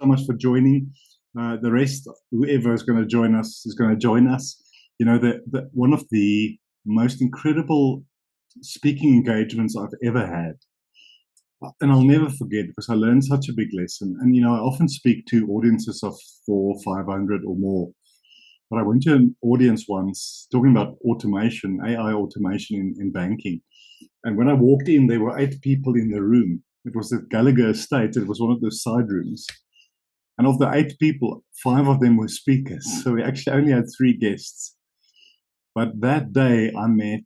so much for joining. The rest, whoever is going to join us, is going to join us. You know, one of the most incredible speaking engagements I've ever had, and I'll never forget because I learned such a big lesson. And, you know, I often speak to audiences of 400, 500 or more. But I went to an audience once talking about automation, AI automation in banking. And when I walked in, there were 8 people in the room. It was at Gallagher Estate. It was one of those side rooms. And of the 8 people, 5 of them were speakers. So we actually only had 3 guests. But that day, I met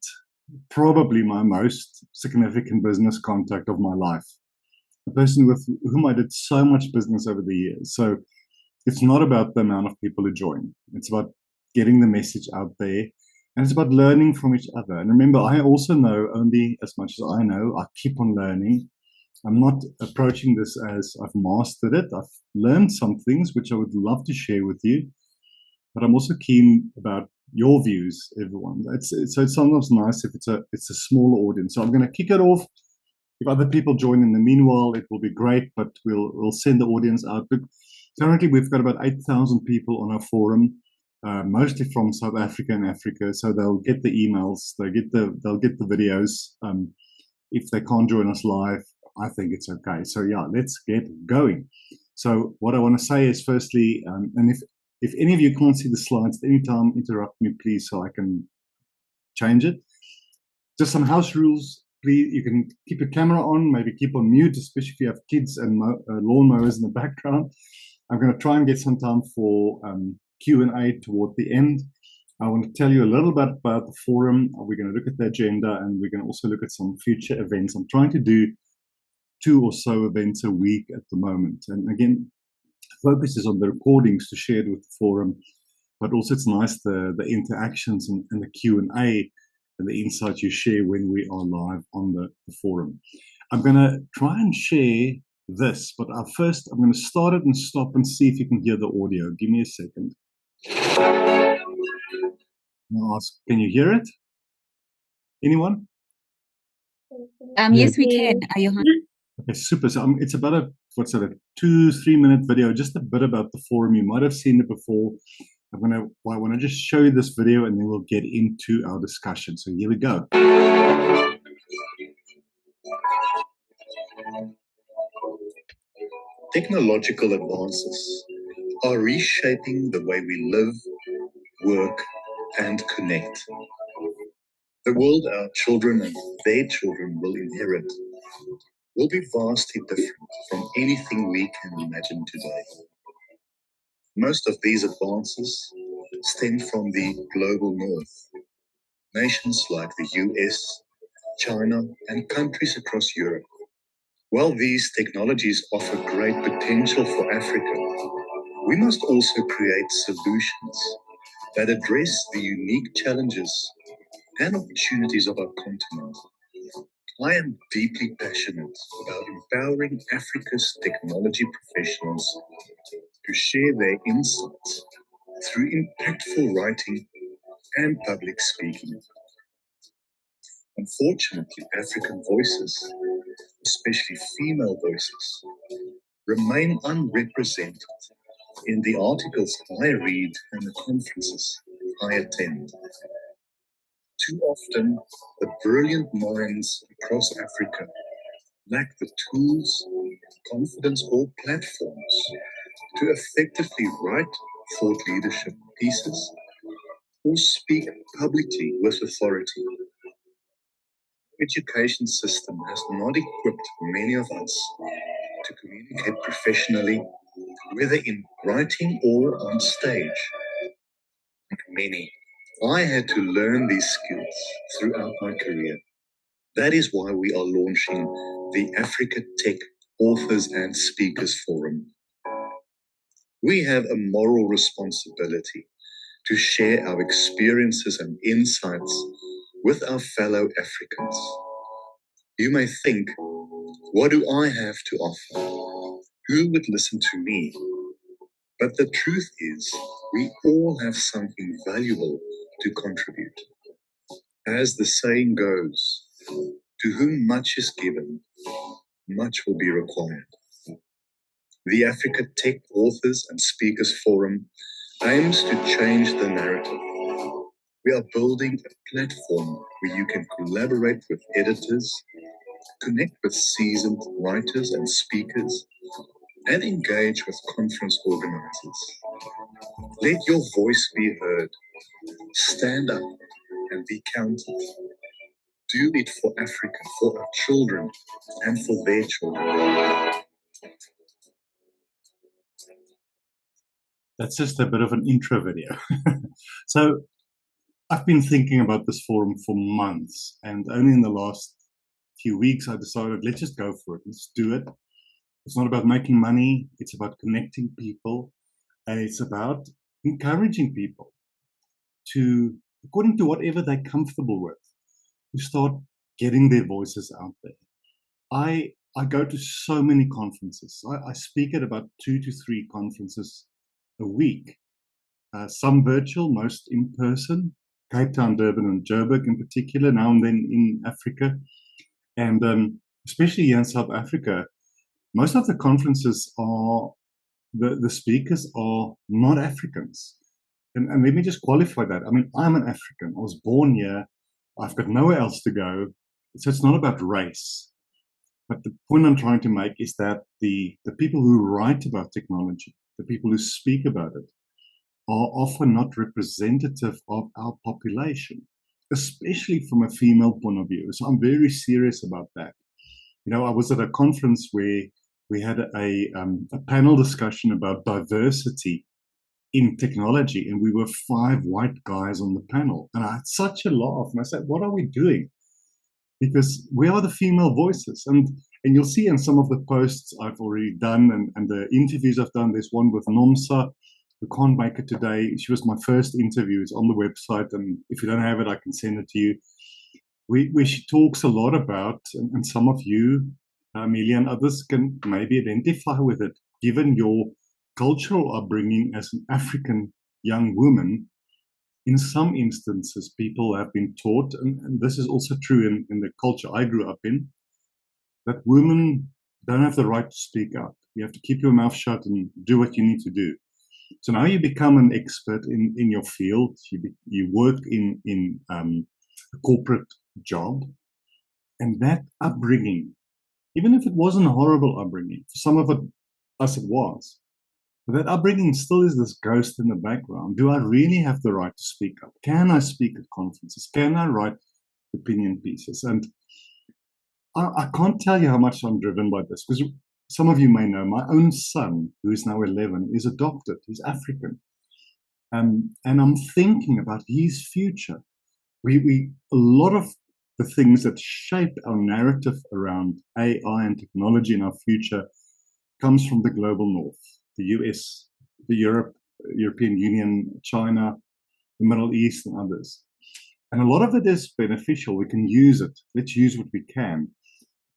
probably my most significant business contact of my life, a person with whom I did so much business over the years. So it's not about the amount of people who join. It's about getting the message out there. And it's about learning from each other. And remember, I also know only as much as I know. I keep on learning. I'm not approaching this as I've mastered it. I've learned some things which I would love to share with you. But I'm also keen about your views, everyone. So it's sometimes nice if it's a smaller audience. So I'm going to kick it off. If other people join in the meanwhile, it will be great. But we'll send the audience out. But currently, we've got about 8,000 people on our forum, mostly from South Africa and Africa. So they'll get the emails, they'll get the videos. If they can't join us live, I think it's okay. So yeah, let's get going. So what I want to say is, firstly, and if any of you can't see the slides at any time, interrupt me, please, so I can change it. Just some house rules. Please, you can keep your camera on, maybe keep on mute, especially if you have kids and lawnmowers in the background. I'm going to try and get some time for Q&A toward the end. I want to tell you a little bit about the forum. We're going to look at the agenda, and we're going to also look at some future events. I'm trying to do 2 or so events a week at the moment. And again, focus is on the recordings to share it with the forum, but also it's nice the interactions and the Q&A and the insights you share when we are live on the forum. I'm going to try and share this, but first I'm going to start it and stop and see if you can hear the audio. Give me a second. I'll ask, can you hear it? Anyone? Yes, we can. Okay, super. So it's about a 2-3 minute video, just a bit about the forum. You might have seen it before. I want to just show you this video, and then we'll get into our discussion. So here we go. Technological advances are reshaping the way we live, work, and connect. The world our children and their children will inherit will be vastly different from anything we can imagine today. Most of these advances stem from the global north. Nations like the US, China, and countries across Europe. While these technologies offer great potential for Africa, we must also create solutions that address the unique challenges and opportunities of our continent. I am deeply passionate about empowering Africa's technology professionals to share their insights through impactful writing and public speaking. Unfortunately, African voices, especially female voices, remain unrepresented in the articles I read and the conferences I attend. Too often, the brilliant minds across Africa lack the tools, confidence, or platforms to effectively write thought leadership pieces or speak publicly with authority. The education system has not equipped many of us to communicate professionally, whether in writing or on stage. Like many, I had to learn these skills throughout my career. That is why we are launching the Africa Tech Authors and Speakers Forum. We have a moral responsibility to share our experiences and insights with our fellow Africans. You may think, what do I have to offer? Who would listen to me? But the truth is, we all have something valuable to contribute. As the saying goes, to whom much is given, much will be required. The Africa Tech Authors and Speakers Forum aims to change the narrative. We are building a platform where you can collaborate with editors, connect with seasoned writers and speakers, and engage with conference organizers. Let your voice be heard. Stand up and be counted. Do it for Africa, for our children, and for their children. That's just a bit of an intro video. So I've been thinking about this forum for months, and only in the last few weeks I decided, let's just go for it. Let's do it. It's not about making money. It's about connecting people, and it's about encouraging people to, according to whatever they're comfortable with, to start getting their voices out there. I go to so many conferences. I speak at about 2 to 3 conferences a week. Some virtual, most in person. Cape Town, Durban, and Joburg in particular, now and then in Africa. And especially here in South Africa, most of the conferences are, the speakers are not Africans. And let me just qualify that. I mean, I'm an African. I was born here. I've got nowhere else to go. So it's not about race. But the point I'm trying to make is that the people who write about technology, the people who speak about it, are often not representative of our population, especially from a female point of view. So I'm very serious about that. You know, I was at a conference where we had a panel discussion about diversity in technology, and we were 5 white guys on the panel. And I had such a laugh, and I said, what are we doing? Because we are the female voices. And you'll see in some of the posts I've already done and the interviews I've done, there's one with Nomsa, who can't make it today. She was my first interview. It's on the website, and if you don't have it, I can send it to you. Where she talks a lot about, and some of you, Amelia and others, can maybe identify with it, given your cultural upbringing as an African young woman. In some instances, people have been taught, and this is also true in the culture I grew up in, that women don't have the right to speak out. You have to keep your mouth shut and do what you need to do. So now you become an expert in your field. You work in a corporate job, and that upbringing, even if it wasn't a horrible upbringing, for some of us it was, but that upbringing still is this ghost in the background. Do I really have the right to speak up? Can I speak at conferences? Can I write opinion pieces? And I can't tell you how much I'm driven by this, because some of you may know my own son, who is now 11, is adopted. He's African. And I'm thinking about his future. A lot of the things that shape our narrative around AI and technology in our future comes from the global north, the US, the European Union, China, the Middle East, and others. And a lot of it is beneficial. We can use it. Let's use what we can.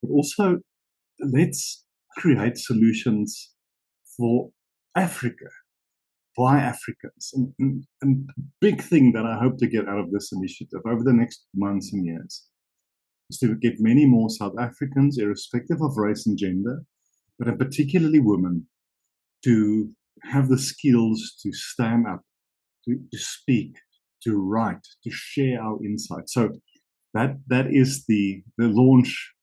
But also, let's create solutions for Africa, by Africans. And big thing that I hope to get out of this initiative over the next months and years is to get many more South Africans, irrespective of race and gender, but particularly women, to have the skills to stand up, to speak, to write, to share our insights. So that is the launch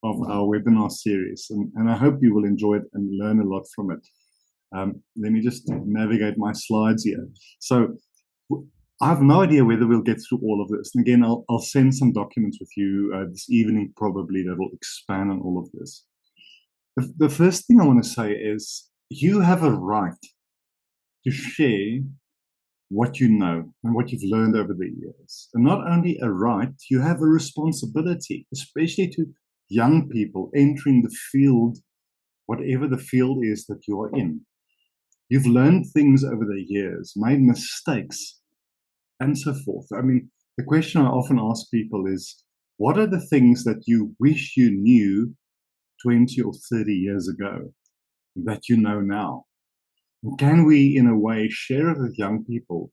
of our webinar series, and I hope you will enjoy it and learn a lot from it. Let me just navigate my slides here. So I have no idea whether we'll get through all of this. And again, I'll send some documents with you this evening probably that will expand on all of this. The first thing I want to say is you have a right to share what you know and what you've learned over the years. And not only a right, you have a responsibility, especially to young people entering the field, whatever the field is that you are in. You've learned things over the years, made mistakes, and so forth. I mean, the question I often ask people is, what are the things that you wish you knew 20 or 30 years ago that you know now? And can we, in a way, share it with young people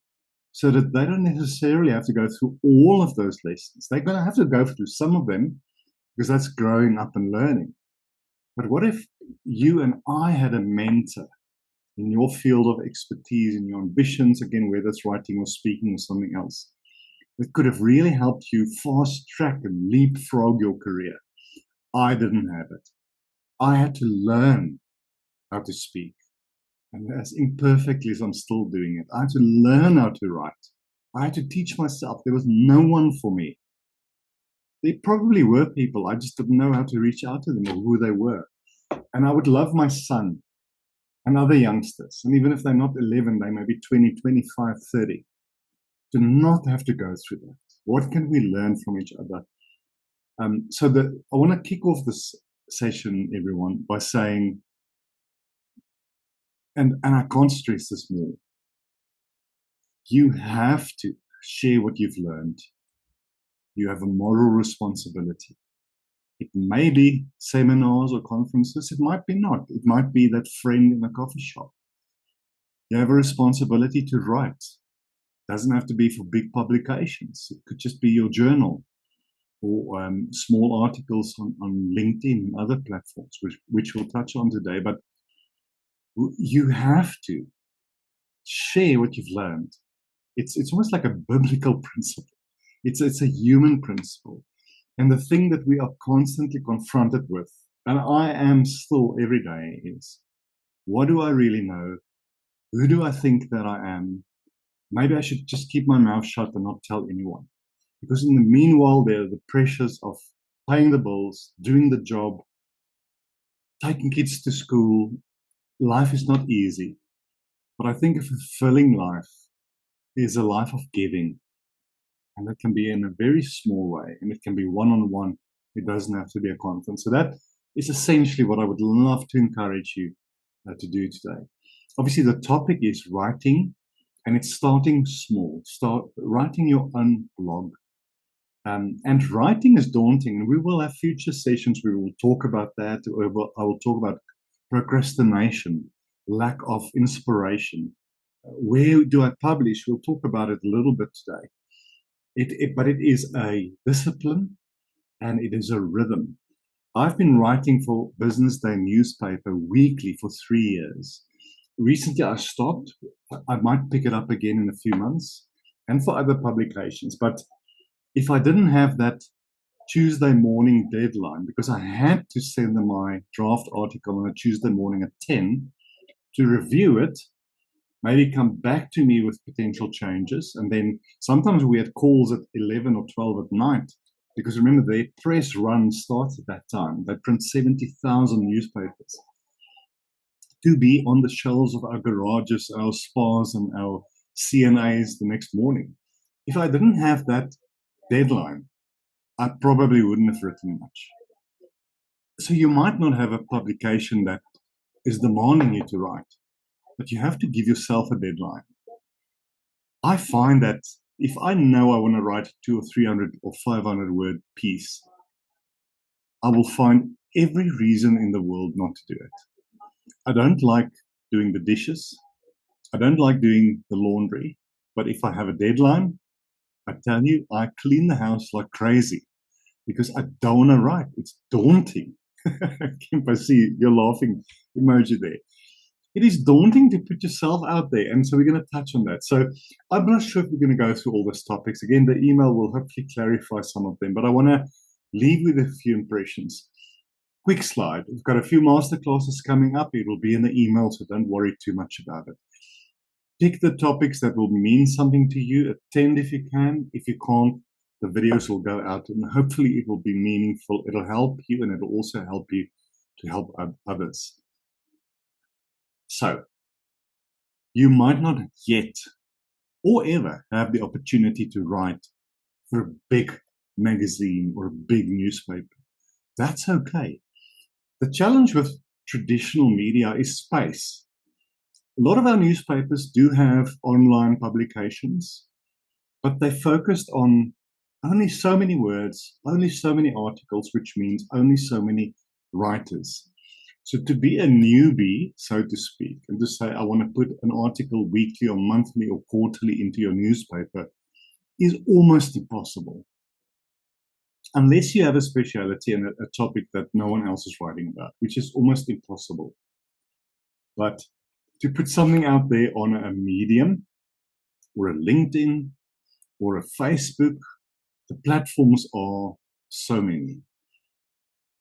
so that they don't necessarily have to go through all of those lessons? They're going to have to go through some of them because that's growing up and learning. But what if you and I had a mentor in your field of expertise, in your ambitions, again, whether it's writing or speaking or something else, that could have really helped you fast track and leapfrog your career? I didn't have it. I had to learn how to speak. And as imperfectly as I'm still doing it, I had to learn how to write. I had to teach myself. There was no one for me. There probably were people. I just didn't know how to reach out to them or who they were. And I would love my son and other youngsters, and even if they're not 11, they may be 20, 25, 30, to not have to go through that. What can we learn from each other? I want to kick off this session, everyone, by saying, and I can't stress this more, you have to share what you've learned. You have a moral responsibility. It may be seminars or conferences. It might be not. It might be that friend in a coffee shop. You have a responsibility to write. It doesn't have to be for big publications. It could just be your journal or small articles on LinkedIn and other platforms, which we'll touch on today. But you have to share what you've learned. It's almost like a biblical principle. It's a human principle. And the thing that we are constantly confronted with, and I am still every day, is what do I really know? Who do I think that I am? Maybe I should just keep my mouth shut and not tell anyone. Because in the meanwhile, there are the pressures of paying the bills, doing the job, taking kids to school. Life is not easy. But I think a fulfilling life is a life of giving. And that can be in a very small way, and it can be one-on-one. It doesn't have to be a conference. So that is essentially what I would love to encourage you to do today. Obviously, the topic is writing, and it's starting small. Start writing your own blog. And writing is daunting, and we will have future sessions where we will talk about that. I will talk about procrastination, lack of inspiration. Where do I publish? We'll talk about it a little bit today. But it is a discipline and it is a rhythm. I've been writing for Business Day newspaper weekly for 3 years. Recently, I stopped. I might pick it up again in a few months and for other publications. But if I didn't have that Tuesday morning deadline, because I had to send them my draft article on a Tuesday morning at 10 to review it, maybe come back to me with potential changes. And then sometimes we had calls at 11 or 12 at night, because remember, their press run starts at that time. They print 70,000 newspapers to be on the shelves of our garages, our spas, and our CNAs the next morning. If I didn't have that deadline, I probably wouldn't have written much. So you might not have a publication that is demanding you to write, but you have to give yourself a deadline. I find that if I know I want to write a 200 or 300 or 500 word piece, I will find every reason in the world not to do it. I don't like doing the dishes. I don't like doing the laundry. But if I have a deadline, I tell you, I clean the house like crazy because I don't want to write. It's daunting. I see your laughing emoji there. It is daunting to put yourself out there. And so we're going to touch on that. So I'm not sure if we're going to go through all these topics. Again, the email will hopefully clarify some of them, but I want to leave with a few impressions. Quick slide. We've got a few masterclasses coming up. It will be in the email, so don't worry too much about it. Pick the topics that will mean something to you. Attend if you can. If you can't, the videos will go out and hopefully it will be meaningful. It'll help you and it'll also help you to help others. So, you might not yet or ever have the opportunity to write for a big magazine or a big newspaper. That's okay. The challenge with traditional media is space. A lot of our newspapers do have online publications, but they focused on only so many words, only so many articles, which means only so many writers. So to be a newbie, so to speak, and to say, I want to put an article weekly or monthly or quarterly into your newspaper is almost impossible. unless you have a speciality and a topic that no one else is writing about, which is almost impossible. But to put something out there on a Medium or a LinkedIn or a Facebook, the platforms are so many.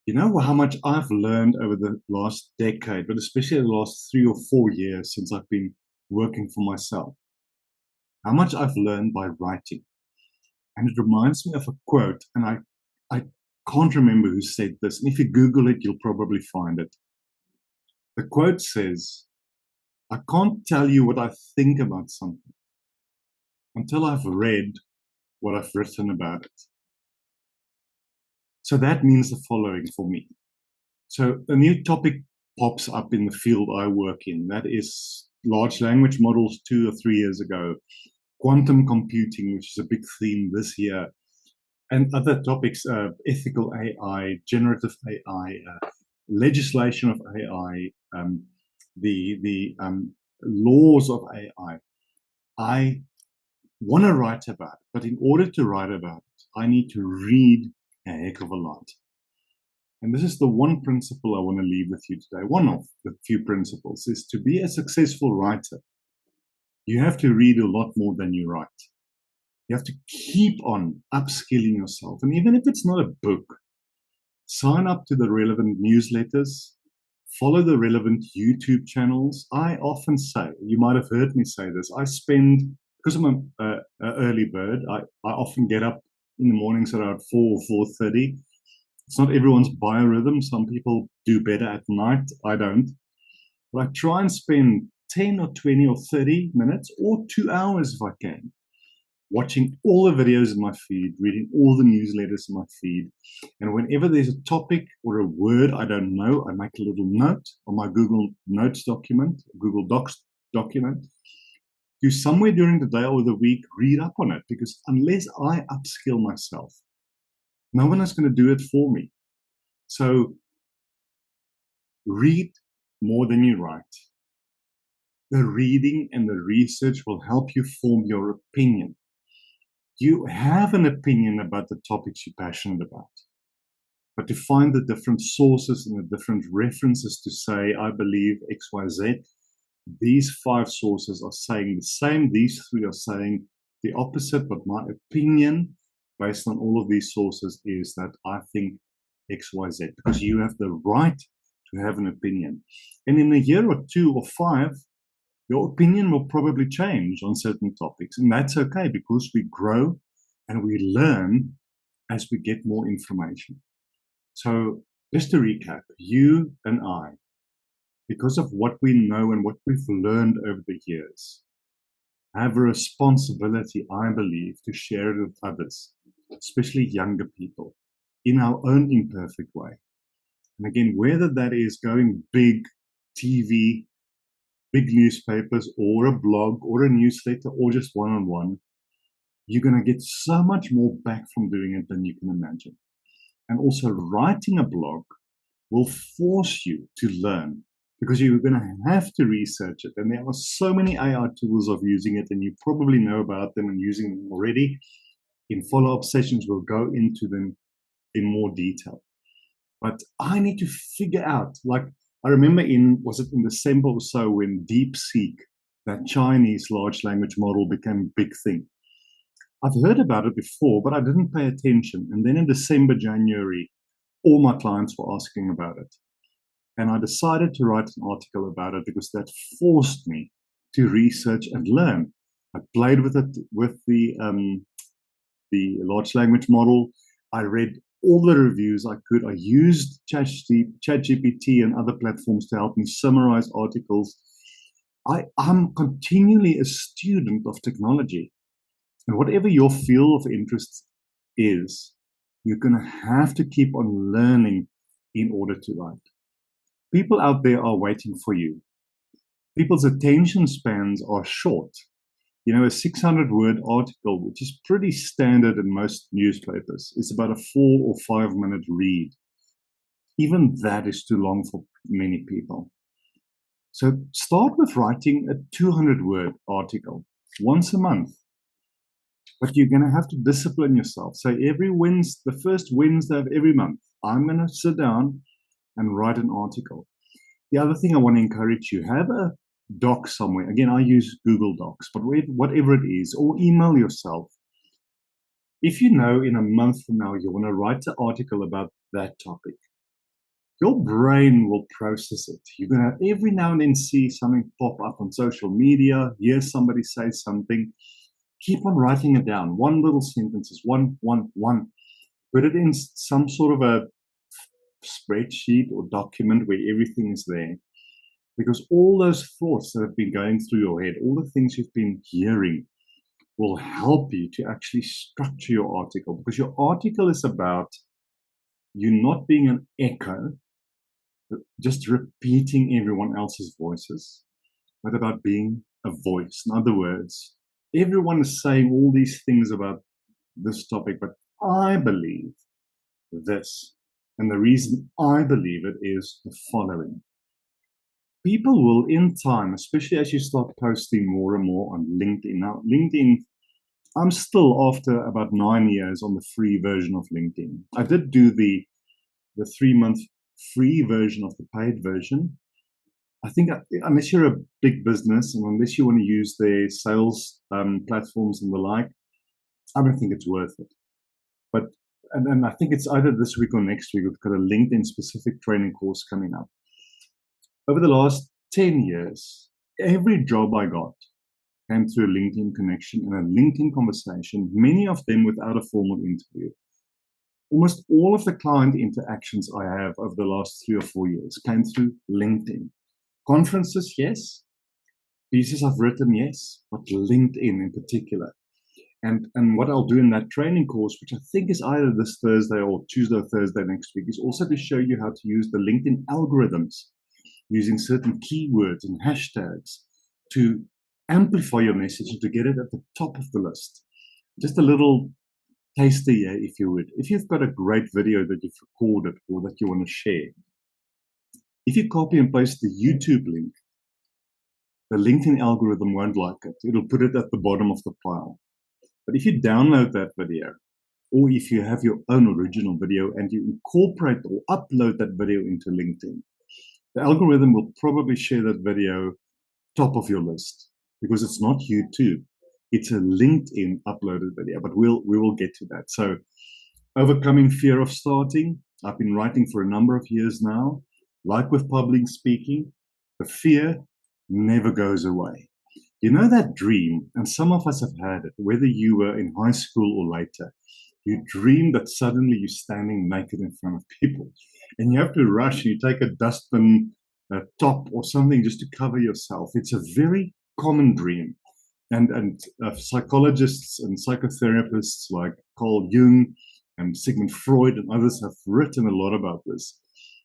You know how much I've learned over the last decade, but especially the last 3 or 4 years since I've been working for myself. How much I've learned by writing. And it reminds me of a quote, and I can't remember who said this. And if you Google it, you'll probably find it. The quote says, I can't tell you what I think about something until I've read what I've written about it. So that means the following for me. So a new topic pops up in the field I work in. That is large language models 2 or 3 years ago, quantum computing, which is a big theme this year, and other topics, ethical AI, generative AI, legislation of AI, the laws of AI. I want to write about it, but in order to write about it, I need to read a heck of a lot. And this is the one principle I want to leave with you today. One of the few principles is to be a successful writer. You have to read a lot more than you write. You have to keep on upskilling yourself. And even if it's not a book, sign up to the relevant newsletters, follow the relevant YouTube channels. I often say, you might have heard me say this, I spend, because I'm an early bird, I often get up in the mornings around 4 or 4:30. It's not everyone's biorhythm. Some people do better at night. I don't. But I try and spend 10 or 20 or 30 minutes or 2 hours if I can, watching all the videos in my feed, reading all the newsletters in my feed. And whenever there's a topic or a word I don't know, I make a little note on my Google Notes document, Google Docs document, to somewhere during the day or the week, read up on it. Because unless I upskill myself, no one is going to do it for me. So read more than you write. The reading and the research will help you form your opinion. You have an opinion about the topics you're passionate about. But to find the different sources and the different references to say, I believe X, Y, Z, these 5 sources are saying the same, these 3 are saying the opposite, but my opinion based on all of these sources is that I think X, Y, Z, because you have the right to have an opinion. And in a year or 2 or 5, your opinion will probably change on certain topics. And that's okay, because we grow and we learn as we get more information. So just to recap, you and I, because of what we know and what we've learned over the years, have a responsibility, I believe, to share it with others, especially younger people, in our own imperfect way. And again, whether that is going big TV, big newspapers, or a blog, or a newsletter, or just one-on-one, you're going to get so much more back from doing it than you can imagine. And also, writing a blog will force you to learn, because you're going to have to research it. And there are so many AI tools of using it, and you probably know about them and using them already. In follow-up sessions, we'll go into them in more detail. But I need to figure out, like, I remember was it in December or so, when DeepSeek, that Chinese large language model, became a big thing. I've heard about it before, but I didn't pay attention. And then in December, January, all my clients were asking about it. And I decided to write an article about it because that forced me to research and learn. I played with it, with the large language model. I read all the reviews I could. I used ChatGPT and other platforms to help me summarize articles. I'm continually a student of technology. And whatever your field of interest is, you're going to have to keep on learning in order to write. People out there are waiting for you. People's attention spans are short. You know, a 600-word article, which is pretty standard in most newspapers, is about a 4 or 5 minute read. Even that is too long for many people. So start with writing a 200-word article once a month. But you're going to have to discipline yourself. So every Wednesday, the first Wednesday of every month, I'm going to sit down and write an article. The other thing I want to encourage you, have a doc somewhere. Again, I use Google Docs, but whatever it is, or email yourself. If you know in a month from now you want to write an article about that topic, your brain will process it. You're going to every now and then see something pop up on social media, hear somebody say something. Keep on writing it down. One little sentence is one. Put it in some sort of a spreadsheet or document where everything is there. Because all those thoughts that have been going through your head, all the things you've been hearing, will help you to actually structure your article. Because your article is about you not being an echo, just repeating everyone else's voices, but about being a voice. In other words, everyone is saying all these things about this topic, but I believe this. And the reason I believe it is the following. People will, in time, especially as you start posting more and more on LinkedIn. Now, LinkedIn, I'm still, after about 9 years, on the free version of LinkedIn. I did do the 3-month free version of the paid version. I think unless you're a big business and unless you want to use their sales platforms and the like, I don't think it's worth it. But and I think it's either this week or next week. We've got a LinkedIn specific training course coming up. Over the last 10 years, every job I got came through a LinkedIn connection and a LinkedIn conversation, many of them without a formal interview. Almost all of the client interactions I have over the last 3 or 4 years came through LinkedIn. Conferences, yes. Pieces I've written, yes. But LinkedIn in particular. And what I'll do in that training course, which I think is either this Thursday or Tuesday or Thursday next week, is also to show you how to use the LinkedIn algorithms using certain keywords and hashtags to amplify your message and to get it at the top of the list. Just a little taster here, if you would. If you've got a great video that you've recorded or that you want to share, if you copy and paste the YouTube link, the LinkedIn algorithm won't like it. It'll put it at the bottom of the pile. But if you download that video, or if you have your own original video and you incorporate or upload that video into LinkedIn, the algorithm will probably share that video top of your list because it's not YouTube. It's a LinkedIn uploaded video, but we will get to that. So overcoming fear of starting. I've been writing for a number of years now. Like with public speaking, the fear never goes away. You know that dream, and some of us have had it, whether you were in high school or later, you dream that suddenly you're standing naked in front of people and you have to rush and you take a dustbin top or something just to cover yourself. It's a very common dream. And psychologists and psychotherapists like Carl Jung and Sigmund Freud and others have written a lot about this.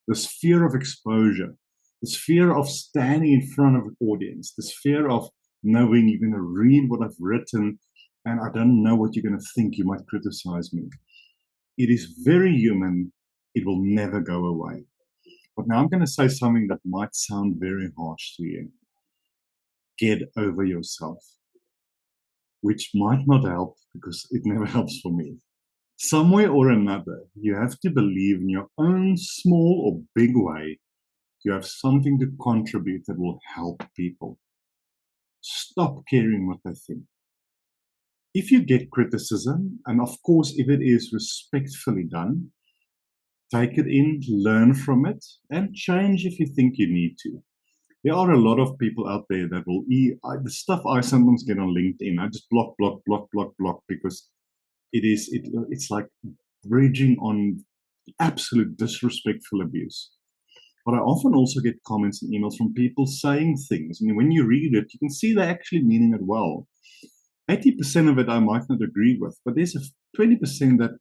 This fear of exposure, this fear of standing in front of an audience, this fear of knowing you're going to read what I've written and I don't know what you're going to think. You might criticize me. It is very human. It will never go away. But now I'm going to say something that might sound very harsh to you. Get over yourself, which might not help because it never helps for me. Somewhere or another, you have to believe in your own small or big way. You have something to contribute that will help people. Stop caring what they think. If you get criticism, and of course, if it is respectfully done, take it in, learn from it, and change if you think you need to. There are a lot of people out there that will, the stuff I sometimes get on LinkedIn, I just block because it's like bridging on absolute disrespectful abuse. But I often also get comments and emails from people saying things. I mean, when you read it, you can see they're actually meaning it well. 80% of it I might not agree with, but there's a 20% that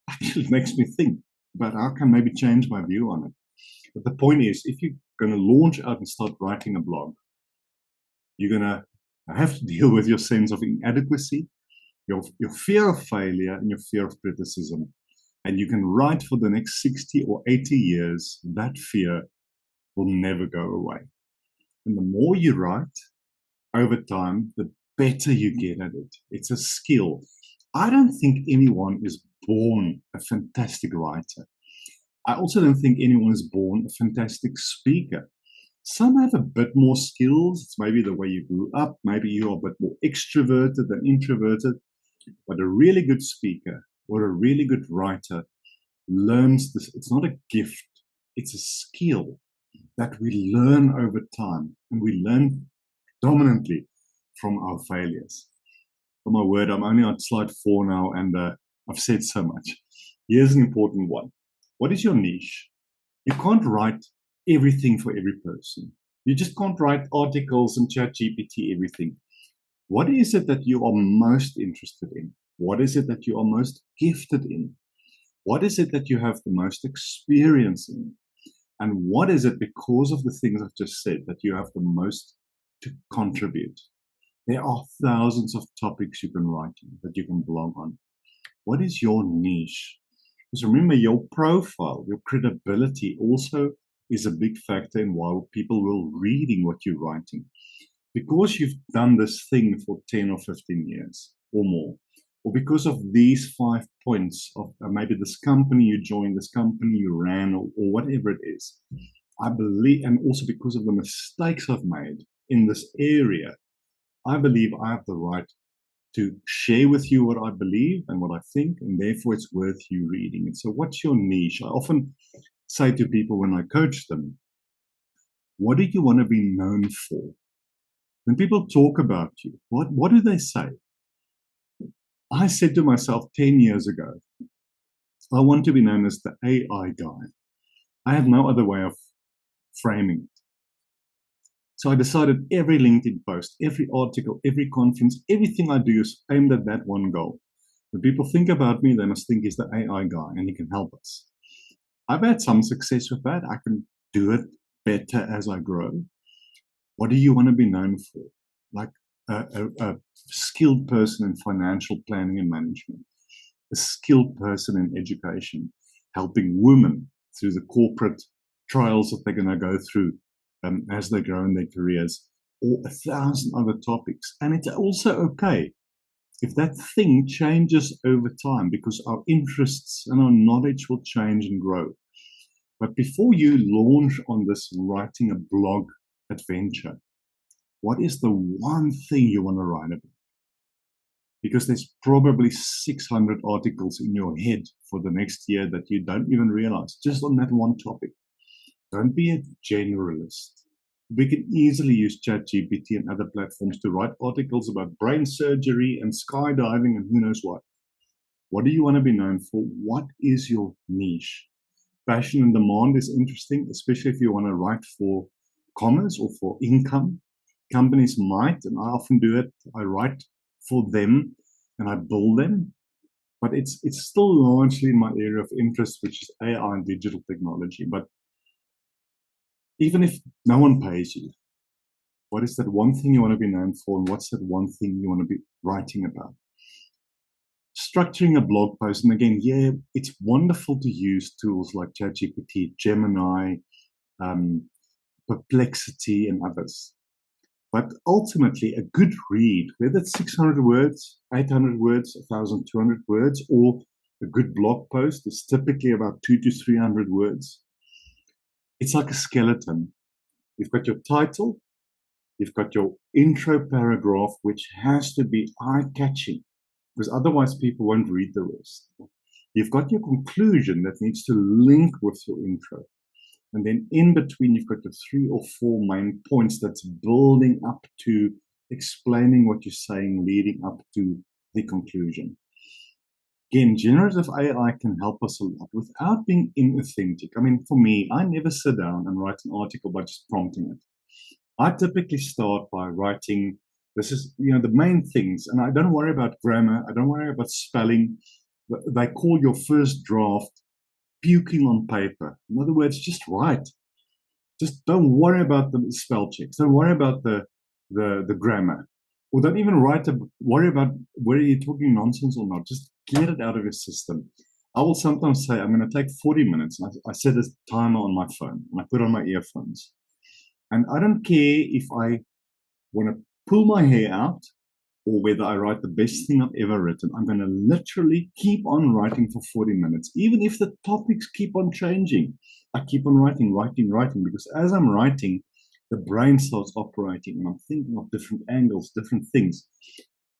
actually makes me think about how I can maybe change my view on it. But the point is, if you're going to launch out and start writing a blog, you're going to have to deal with your sense of inadequacy, your fear of failure, and your fear of criticism. And you can write for the next 60 or 80 years, that fear will never go away. And the more you write, over time, the better you get at it. It's a skill. I don't think anyone is born a fantastic writer. I also don't think anyone is born a fantastic speaker. Some have a bit more skills. It's maybe the way you grew up. Maybe you're a bit more extroverted than introverted. But a really good speaker or a really good writer learns this. It's not a gift, it's a skill that we learn over time. And we learn dominantly from our failures. Oh my word, I'm only on slide 4 now, and I've said so much. Here's an important one. What is your niche? You can't write everything for every person. You just can't write articles and chat GPT everything. What is it that you are most interested in? What is it that you are most gifted in? What is it that you have the most experience in? And what is it, because of the things I've just said, that you have the most to contribute? There are thousands of topics you can write on, that you can blog on. What is your niche? Because remember, your profile, your credibility also is a big factor in why people will reading what you're writing. Because you've done this thing for 10 or 15 years or more, or because of these 5 points of maybe this company you joined, this company you ran, or whatever it is, I believe, and also because of the mistakes I've made in this area, I believe I have the right to share with you what I believe and what I think, and therefore it's worth you reading it. So what's your niche? I often say to people when I coach them, what do you want to be known for? When people talk about you, what do they say? I said to myself 10 years ago, I want to be known as the AI guy. I have no other way of framing it. So I decided every LinkedIn post, every article, every conference, everything I do is aimed at that one goal. When people think about me, they must think he's the AI guy and he can help us. I've had some success with that. I can do it better as I grow. What do you want to be known for? Like a skilled person in financial planning and management, a skilled person in education, helping women through the corporate trials that they're going to go through as they grow in their careers, or 1,000 other topics. And it's also okay if that thing changes over time, because our interests and our knowledge will change and grow. But before you launch on this writing a blog adventure, what is the one thing you want to write about? Because there's probably 600 articles in your head for the next year that you don't even realize, just on that one topic. Don't be a generalist. We can easily use ChatGPT and other platforms to write articles about brain surgery and skydiving and who knows what. What do you want to be known for? What is your niche? Passion and demand is interesting, especially if you want to write for commerce or for income. Companies might, and I often do it, I write for them and I build them. But it's still largely in my area of interest, which is AI and digital technology. But even if no one pays you, what is that one thing you want to be known for, and what's that one thing you want to be writing about? Structuring a blog post, and again, yeah, it's wonderful to use tools like ChatGPT, Gemini, Perplexity, and others. But ultimately, a good read, whether it's 600 words, 800 words, 1,200 words, or a good blog post is typically about 200 to 300 words. It's like a skeleton. You've got your title, you've got your intro paragraph, which has to be eye-catching, because otherwise people won't read the rest. You've got your conclusion that needs to link with your intro. And then in between, you've got the 3 or 4 main points that's building up to explaining what you're saying, leading up to the conclusion. Again, generative AI can help us a lot without being inauthentic. I mean, for me, I never sit down and write an article by just prompting it. I typically start by writing, this is, the main things, and I don't worry about grammar, I don't worry about spelling. They call your first draft puking on paper. In other words, just write. Just don't worry about the spell checks. Don't worry about the grammar. Or don't even worry about whether you're talking nonsense or not. Just get it out of your system. I will sometimes say, I'm going to take 40 minutes. I set a timer on my phone, and I put on my earphones. And I don't care if I want to pull my hair out or whether I write the best thing I've ever written, I'm going to literally keep on writing for 40 minutes. Even if the topics keep on changing, I keep on writing, because as I'm writing, the brain starts operating and I'm thinking of different angles, different things.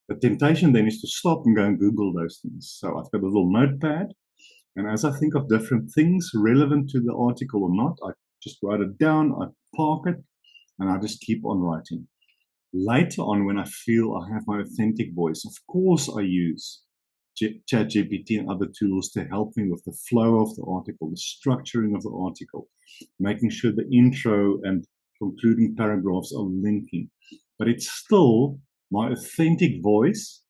The temptation then is to stop and go and Google those things. So I've got a little notepad, and as I think of different things relevant to the article or not, I just write it down, I park it, and I just keep on writing. Later on, when I feel I have my authentic voice, of course I use ChatGPT and other tools to help me with the flow of the article, the structuring of the article, making sure the intro and concluding paragraphs are linking. But it's still my authentic voice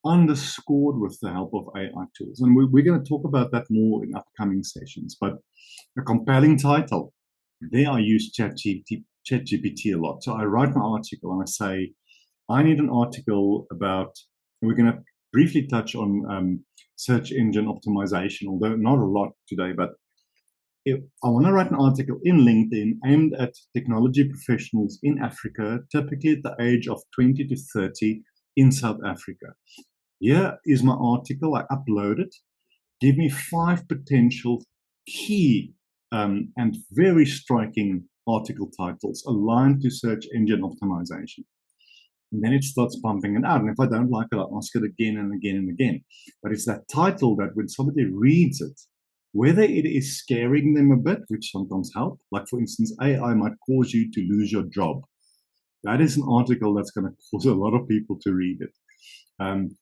underscored with the help of AI tools. And we're going to talk about that more in upcoming sessions. But a compelling title, there I use ChatGPT a lot. So I write my article and I say, I need an article about, and we're going to briefly touch on search engine optimization, although not a lot today, but if I want to write an article in LinkedIn aimed at technology professionals in Africa, typically at the age of 20 to 30 in South Africa. Here is my article. I upload it. Give me 5 potential key and very striking article titles aligned to search engine optimization. And then it starts pumping it out. And if I don't like it, I'll ask it again and again and again. But it's that title that when somebody reads it, whether it is scaring them a bit, which sometimes helps, like for instance, AI might cause you to lose your job. That is an article that's going to cause a lot of people to read it.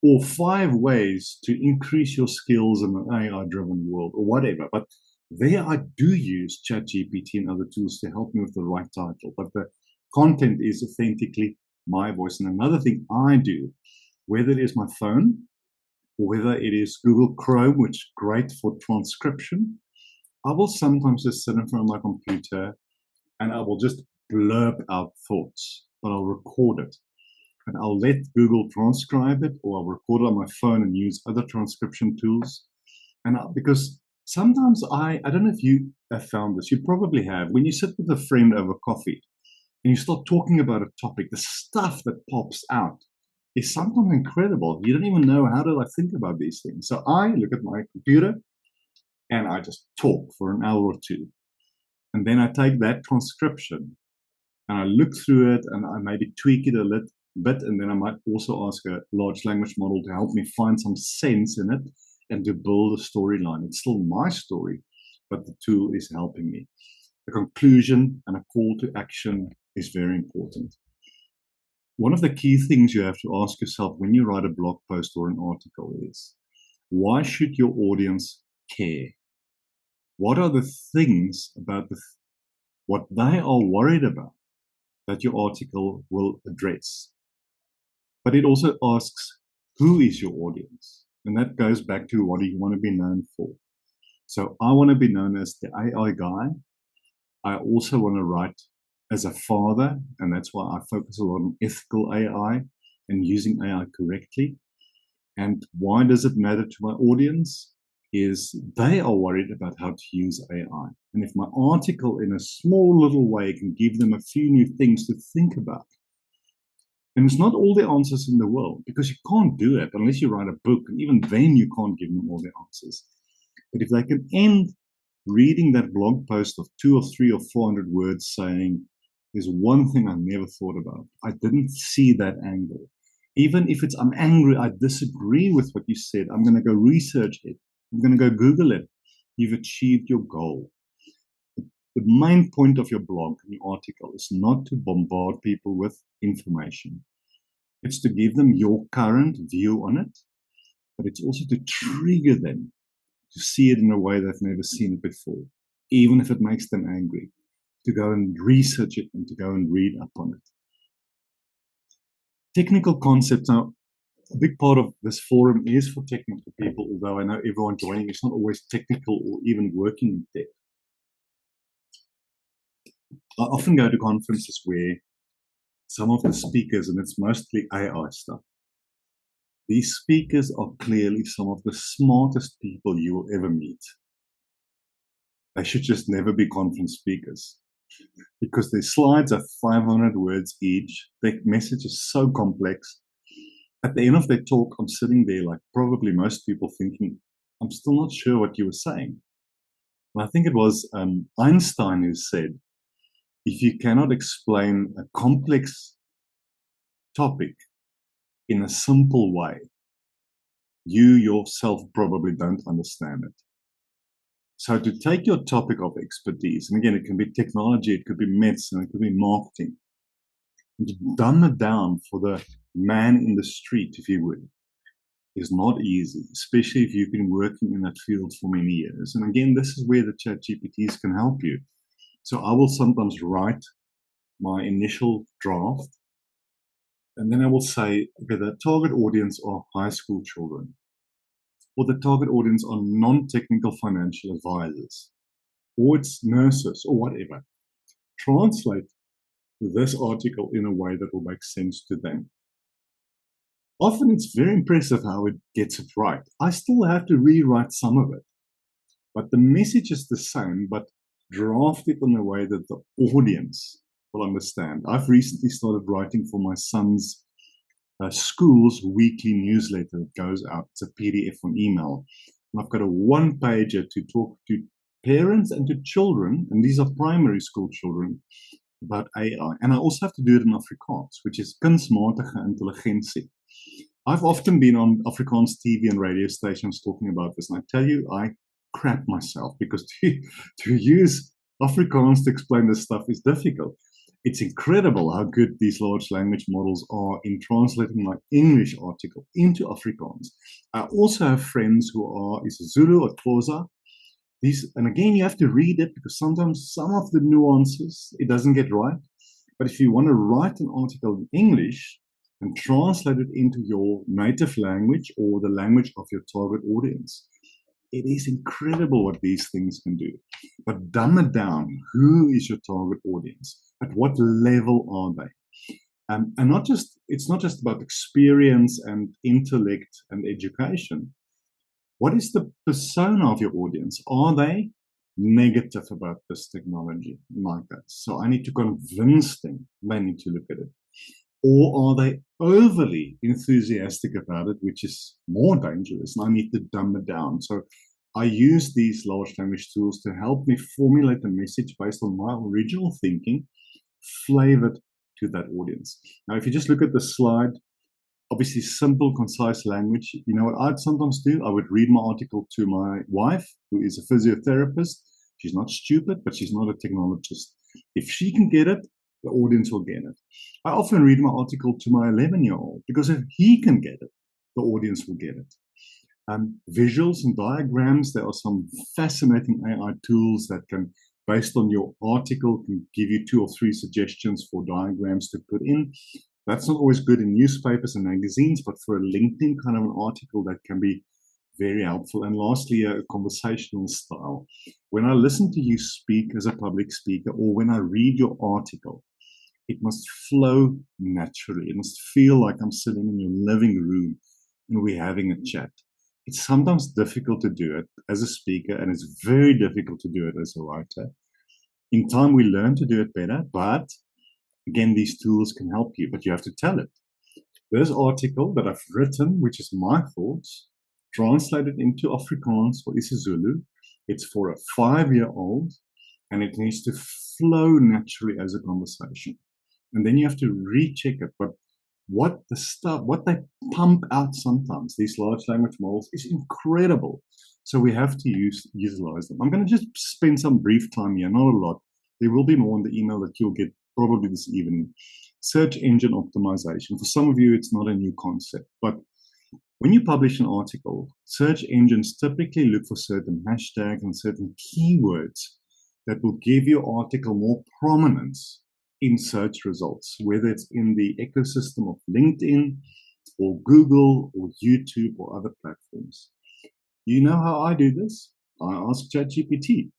Or 5 ways to increase your skills in an AI-driven world, or whatever. But there I do use ChatGPT and other tools to help me with the right title. But the content is authentically my voice. And another thing I do, whether it is my phone, or whether it is Google Chrome, which is great for transcription, I will sometimes just sit in front of my computer and I will just blurb out thoughts, but I'll record it. And I'll let Google transcribe it, or I'll record it on my phone and use other transcription tools. And because sometimes I don't know if you have found this, you probably have, when you sit with a friend over coffee and you start talking about a topic, the stuff that pops out is sometimes incredible. You don't even know, how do I think about these things? So I look at my computer and I just talk for an hour or two. And then I take that transcription and I look through it and I maybe tweak it a little bit. And then I might also ask a large language model to help me find some sense in it and to build a storyline. It's still my story, but the tool is helping me. A conclusion and a call to action is very important. One of the key things you have to ask yourself when you write a blog post or an article is, why should your audience care? What are the things about what they are worried about that your article will address? But it also asks, who is your audience? And that goes back to, what do you want to be known for? So I want to be known as the AI guy. I also want to write as a father, and that's why I focus a lot on ethical AI and using AI correctly. And why does it matter to my audience? Is they are worried about how to use AI. And if my article in a small little way can give them a few new things to think about, and it's not all the answers in the world, because you can't do it unless you write a book, and even then you can't give them all the answers. But if they can end reading that blog post of 200 or 300 or 400 words saying, there's one thing I never thought about, I didn't see that angle. Even if it's, I'm angry, I disagree with what you said, I'm going to go research it, I'm going to go Google it, you've achieved your goal. The main point of your blog and your article is not to bombard people with information. It's to give them your current view on it, but it's also to trigger them to see it in a way they've never seen it before, even if it makes them angry, to go and research it and to go and read up on it. Technical concepts. Now, a big part of this forum is for technical people, although I know everyone joining is not always technical or even working in tech. I often go to conferences where some of the speakers, and it's mostly AI stuff, these speakers are clearly some of the smartest people you will ever meet. They should just never be conference speakers, because their slides are 500 words each. Their message is so complex. At the end of their talk, I'm sitting there like probably most people thinking, I'm still not sure what you were saying. And I think it was Einstein who said, if you cannot explain a complex topic in a simple way, you yourself probably don't understand it. So to take your topic of expertise, and again, it can be technology, it could be medicine, it could be marketing, and to dumb it down for the man in the street, if you would, is not easy, especially if you've been working in that field for many years. And again, this is where the chat GPTs can help you. So I will sometimes write my initial draft, and then I will say, okay, the target audience are high school children, or the target audience are non-technical financial advisors, or it's nurses, or whatever. Translate this article in a way that will make sense to them. Often it's very impressive how it gets it right. I still have to rewrite some of it, but the message is the same, but drafted in a way that the audience will understand. I've recently started writing for my son's school's weekly newsletter that goes out. It's a PDF on email. And I've got a one-pager to talk to parents and to children, and these are primary school children, about AI. And I also have to do it in Afrikaans, which is kunsmatige intelligentie. I've often been on Afrikaans TV and radio stations talking about this, and I tell you, I crap myself because to use Afrikaans to explain this stuff is difficult. It's incredible how good these large language models are in translating my English article into Afrikaans. I also have friends who are isiZulu or Xhosa. And again, you have to read it because sometimes some of the nuances, it doesn't get right. But if you want to write an article in English and translate it into your native language or the language of your target audience, it is incredible what these things can do. But dumb it down. Who is your target audience? At what level are they? And it's not just about experience and intellect and education. What is the persona of your audience? Are they negative about this technology like that? So I need to convince them they need to look at it. Or are they overly enthusiastic about it, which is more dangerous, and I need to dumb it down? So I use these large language tools to help me formulate a message based on my original thinking, flavored to that audience. Now, if you just look at the slide, obviously simple, concise language. You know what I'd sometimes do? I would read my article to my wife, who is a physiotherapist. She's not stupid, but she's not a technologist. If she can get it, the audience will get it. I often read my article to my 11-year-old because if he can get it, the audience will get it. Visuals and diagrams, there are some fascinating AI tools that can, based on your article, can give you 2 or 3 suggestions for diagrams to put in. That's not always good in newspapers and magazines, but for a LinkedIn kind of an article, that can be very helpful. And lastly, a conversational style. When I listen to you speak as a public speaker, or when I read your article, it must flow naturally. It must feel like I'm sitting in your living room and we're having a chat. It's sometimes difficult to do it as a speaker, and it's very difficult to do it as a writer. In time, we learn to do it better, but again, these tools can help you, but you have to tell it. This article that I've written, which is my thoughts, translated into Afrikaans or isiZulu, it's for a 5-year-old, and it needs to flow naturally as a conversation. And then you have to recheck it. But what they pump out sometimes, these large language models, is incredible. So we have to utilize them. I'm going to just spend some brief time here, not a lot. There will be more in the email that you'll get probably this evening. Search engine optimization. For some of you, it's not a new concept, but when you publish an article, search engines typically look for certain hashtags and certain keywords that will give your article more prominence in search results, whether it's in the ecosystem of LinkedIn or Google or YouTube or other platforms. You know how I do this? I ask ChatGPT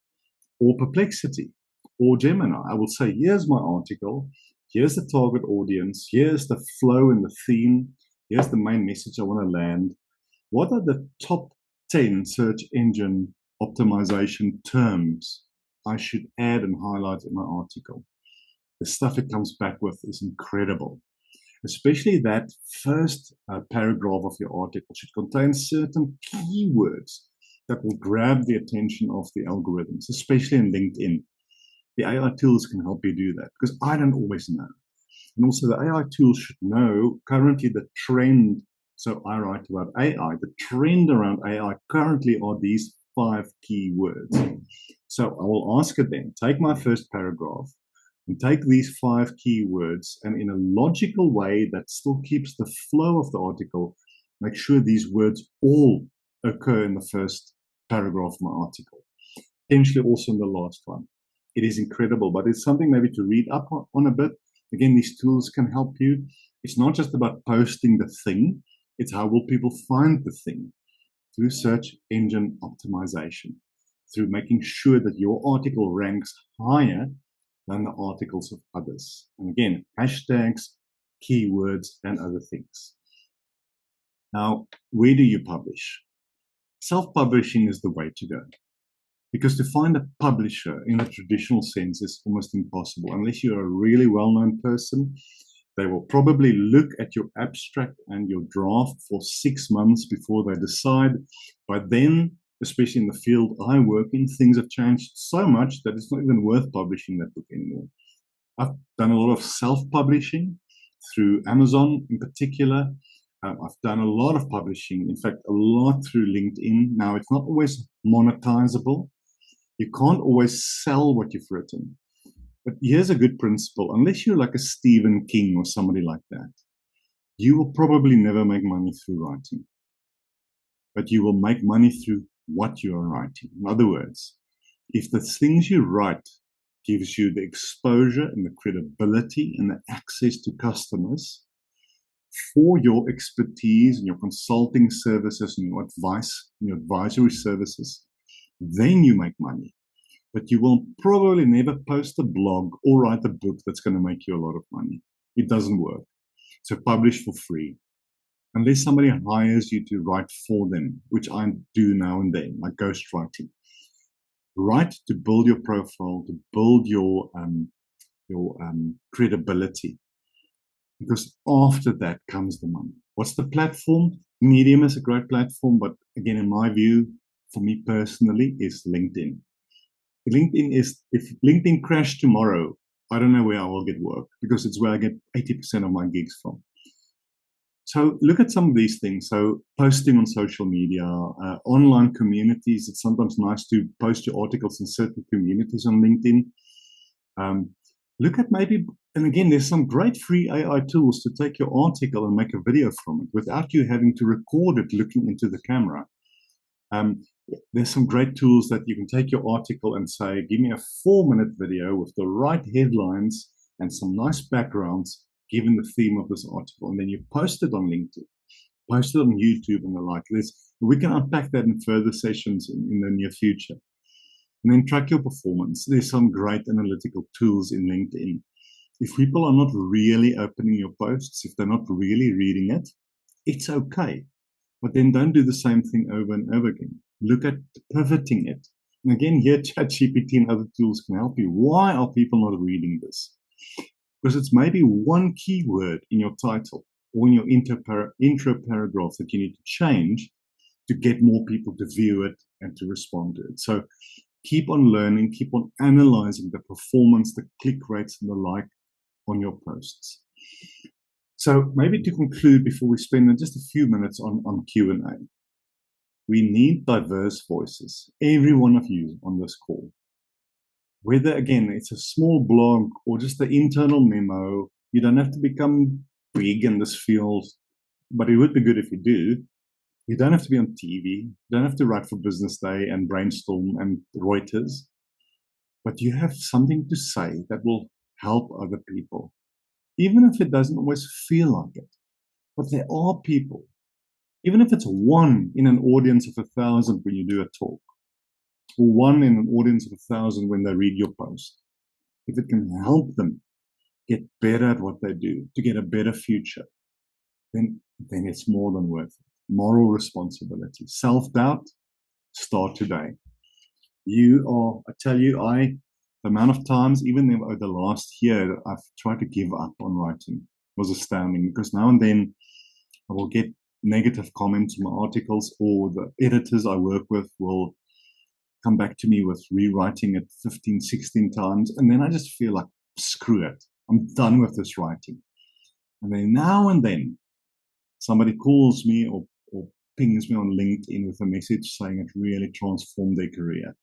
or Perplexity or Gemini. I will say, here's my article, here's the target audience, here's the flow and the theme, here's the main message I want to land. What are the top 10 search engine optimization terms I should add and highlight in my article? The stuff it comes back with is incredible. Especially that first paragraph of your article should contain certain keywords that will grab the attention of the algorithms, especially in LinkedIn. The AI tools can help you do that because I don't always know. And also the AI tools should know currently the trend. So I write about AI. The trend around AI currently are these 5 keywords. So I will ask it then, take my first paragraph and take these 5 keywords and in a logical way that still keeps the flow of the article, make sure these words all occur in the first paragraph of my article, potentially also in the last one. It is incredible, but it's something maybe to read up on a bit. Again, these tools can help you. It's not just about posting the thing, it's how will people find the thing through search engine optimization, through making sure that your article ranks higher than the articles of others. And again, hashtags, keywords, and other things. Now, where do you publish? Self-publishing is the way to go. Because to find a publisher in a traditional sense is almost impossible. Unless you're a really well-known person, they will probably look at your abstract and your draft for 6 months before they decide. By then, especially in the field I work in, things have changed so much that it's not even worth publishing that book anymore. I've done a lot of self-publishing through Amazon in particular. I've done a lot of publishing, in fact, a lot through LinkedIn. Now, it's not always monetizable. You can't always sell what you've written. But here's a good principle. Unless you're like a Stephen King or somebody like that, you will probably never make money through writing. But you will make money through what you are writing. In other words, if the things you write gives you the exposure and the credibility and the access to customers for your expertise and your consulting services and your advice and your advisory services, then you make money. But you will probably never post a blog or write a book that's going to make you a lot of money. It doesn't work. So publish for free. Unless somebody hires you to write for them, which I do now and then, like ghostwriting. Write to build your profile, to build your credibility. Because after that comes the money. What's the platform? Medium is a great platform, but again, in my view, for me personally, is LinkedIn. If LinkedIn crashed tomorrow, I don't know where I will get work because it's where I get 80% of my gigs from. So look at some of these things. So posting on social media, online communities. It's sometimes nice to post your articles in certain communities on LinkedIn. Look at maybe, and again, there's some great free AI tools to take your article and make a video from it without you having to record it looking into the camera. There's some great tools that you can take your article and say, give me a 4-minute video with the right headlines and some nice backgrounds given the theme of this article. And then you post it on LinkedIn, post it on YouTube and the like. We can unpack that in further sessions in the near future. And then track your performance. There's some great analytical tools in LinkedIn. If people are not really opening your posts, if they're not really reading it, it's okay. But then don't do the same thing over and over again. Look at pivoting it. And again, here ChatGPT and other tools can help you. Why are people not reading this? Because it's maybe one keyword in your title or in your intro paragraph that you need to change to get more people to view it and to respond to it. So keep on learning, keep on analyzing the performance, the click rates and the like on your posts. So maybe to conclude before we spend just a few minutes on Q&A, we need diverse voices, every one of you on this call. Whether, again, it's a small blog or just an internal memo, you don't have to become big in this field, but it would be good if you do. You don't have to be on TV. You don't have to write for Business Day and Brainstorm and Reuters, but you have something to say that will help other people, even if it doesn't always feel like it. But there are people, even if it's one in an audience of 1,000 when you do a talk, or one in an audience of 1,000 when they read your post, if it can help them get better at what they do, to get a better future, then it's more than worth it. Moral responsibility, self-doubt, start today. I tell you, the amount of times, even over the last year, I've tried to give up on writing. was astounding, because now and then I will get negative comments on my articles, or the editors I work with will come back to me with rewriting it 15, 16 times. And then I just feel like, screw it. I'm done with this writing. And then now and then somebody calls me or pings me on LinkedIn with a message saying it really transformed their career.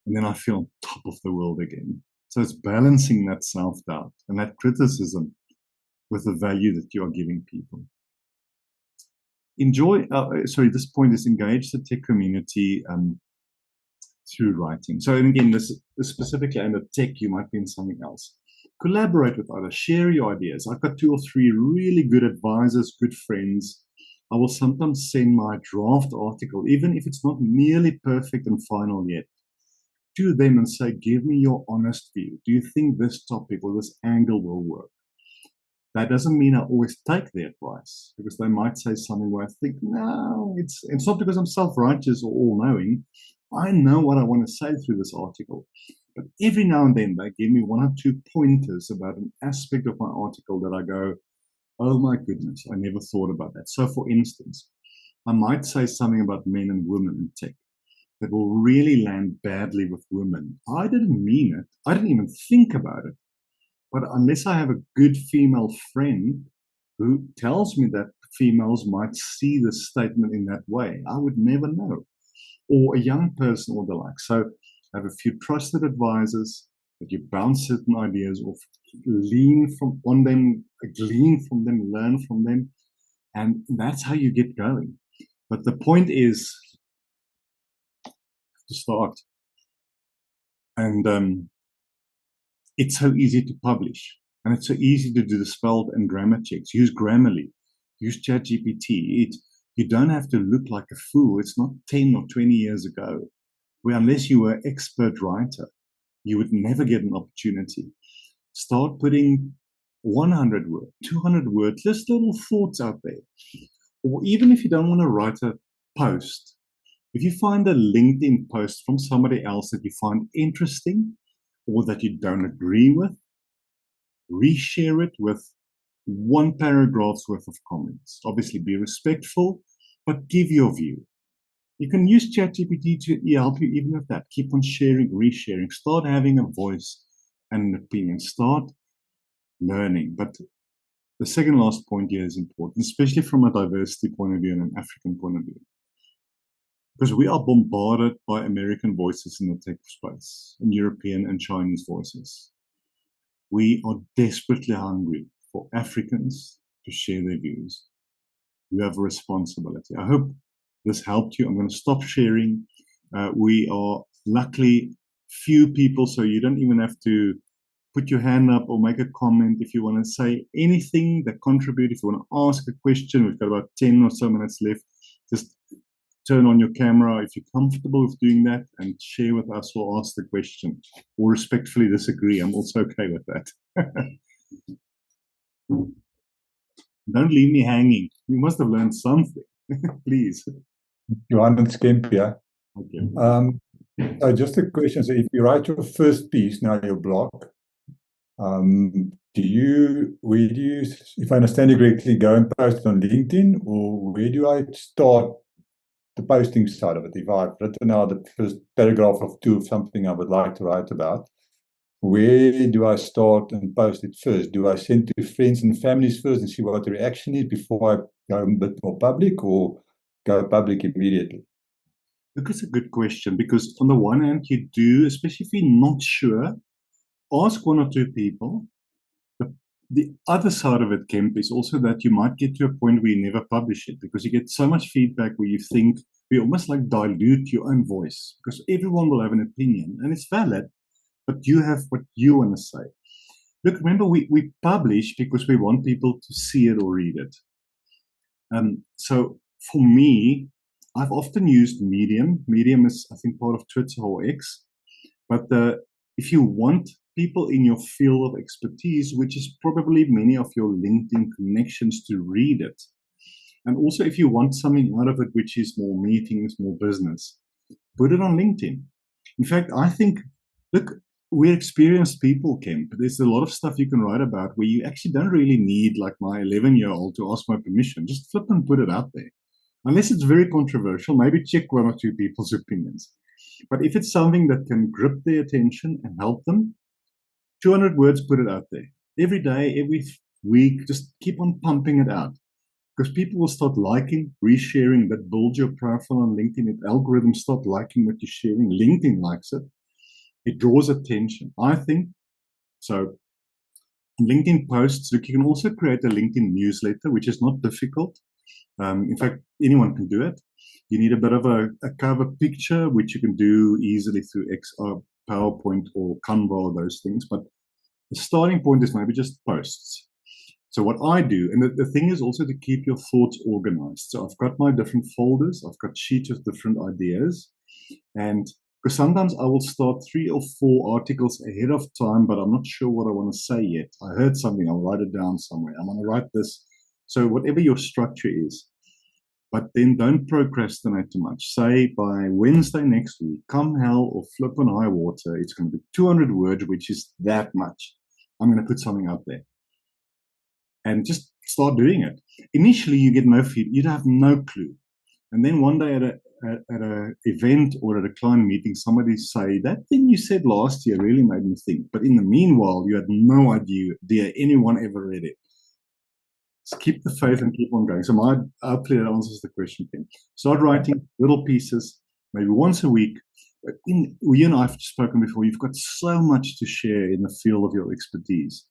And then I feel on top of the world again. So it's balancing that self-doubt and that criticism with the value that you are giving people. This point is engage the tech community through writing. So again, this specifically under tech, you might be in something else. Collaborate with others, share your ideas. I've got 2 or 3 really good advisors, good friends. I will sometimes send my draft article, even if it's not nearly perfect and final yet, to them and say, give me your honest view. Do you think this topic or this angle will work? That doesn't mean I always take their advice, because they might say something where I think, no, it's not because I'm self-righteous or all-knowing. I know what I want to say through this article. But every now and then they give me 1 or 2 pointers about an aspect of my article that I go, oh my goodness, I never thought about that. So for instance, I might say something about men and women in tech that will really land badly with women. I didn't mean it. I didn't even think about it. But unless I have a good female friend who tells me that females might see the statement in that way, I would never know. Or a young person or the like. So have a few trusted advisors that you bounce certain ideas off, glean from them, learn from them, and that's how you get going. But the point is to start. And it's so easy to publish, and it's so easy to do the spell and grammar checks. Use Grammarly, use ChatGPT. You don't have to look like a fool. It's not 10 or 20 years ago, where unless you were an expert writer, you would never get an opportunity. Start putting 100 words, 200 words, just little thoughts out there. Or even if you don't want to write a post, if you find a LinkedIn post from somebody else that you find interesting or that you don't agree with, reshare it with 1 paragraph's worth of comments. Obviously, be respectful, but give your view. You can use ChatGPT to help you even with that. Keep on sharing, resharing. Start having a voice and an opinion. Start learning. But the second last point here is important, especially from a diversity point of view and an African point of view. Because we are bombarded by American voices in the tech space, and European and Chinese voices. We are desperately hungry for Africans to share their views. You have a responsibility. I hope this helped you. I'm going to stop sharing. We are luckily few people, so you don't even have to put your hand up or make a comment. If you want to say anything that contribute, if you want to ask a question, we've got about 10 or so minutes left. Just turn on your camera if you're comfortable with doing that and share with us or ask the question or respectfully disagree. I'm also okay with that. Don't leave me hanging. You must have learned something. Please. Johan and Skemp, yeah. Okay. So just a question. So if you write your first piece, now your blog, where do you, if I understand you correctly, go and post it on LinkedIn, or where do I start the posting side of it? If I've written out the first paragraph of 2 of something I would like to write about, where do I start and post it first? Do I send to friends and families first and see what the reaction is before I go a bit more public, or go public immediately? Look, it's a good question, because on the one hand, you do, especially if you're not sure, ask 1 or 2 people. The other side of it, Kemp, is also that you might get to a point where you never publish it, because you get so much feedback where you think we almost like dilute your own voice, because everyone will have an opinion and it's valid, but you have what you want to say. Look, remember, we publish because we want people to see it or read it. So for me, I've often used Medium. Medium is, I think, part of Twitter or X. But if you want people in your field of expertise, which is probably many of your LinkedIn connections, to read it, and also if you want something out of it, which is more meetings, more business, put it on LinkedIn. In fact, I think, look, we're experienced people, Kemp. There's a lot of stuff you can write about where you actually don't really need, like my 11-year-old, to ask my permission. Just flip and put it out there. Unless it's very controversial, maybe check one or two people's opinions. But if it's something that can grip their attention and help them, 200 words, put it out there. Every day, every week, just keep on pumping it out. Because people will start liking, resharing, that builds your profile on LinkedIn. If algorithms start liking what you're sharing, LinkedIn likes it. It draws attention, I think. So LinkedIn posts, look, you can also create a LinkedIn newsletter, which is not difficult. In fact, anyone can do it. You need a bit of a cover picture, which you can do easily through XR, PowerPoint, or Canva, or those things. But the starting point is maybe just posts. So what I do, and the thing is also to keep your thoughts organized. So I've got my different folders. I've got sheets of different ideas. And because sometimes I will start 3 or 4 articles ahead of time, but I'm not sure what I want to say yet. I heard something, I'll write it down somewhere. I'm going to write this. So whatever your structure is, but then don't procrastinate too much. Say by Wednesday next week, come hell or flip on high water, it's going to be 200 words, which is that much. I'm going to put something out there. And just start doing it. Initially, you get no feed. You'd have no clue. And then one day at a event or at a client meeting, somebody say, that thing you said last year really made me think. But in the meanwhile, you had no idea anyone ever read it. Just keep the faith and keep on going. So hopefully that answers the question, Ken. Start writing little pieces, maybe once a week. But you and I have spoken before, you've got so much to share in the field of your expertise.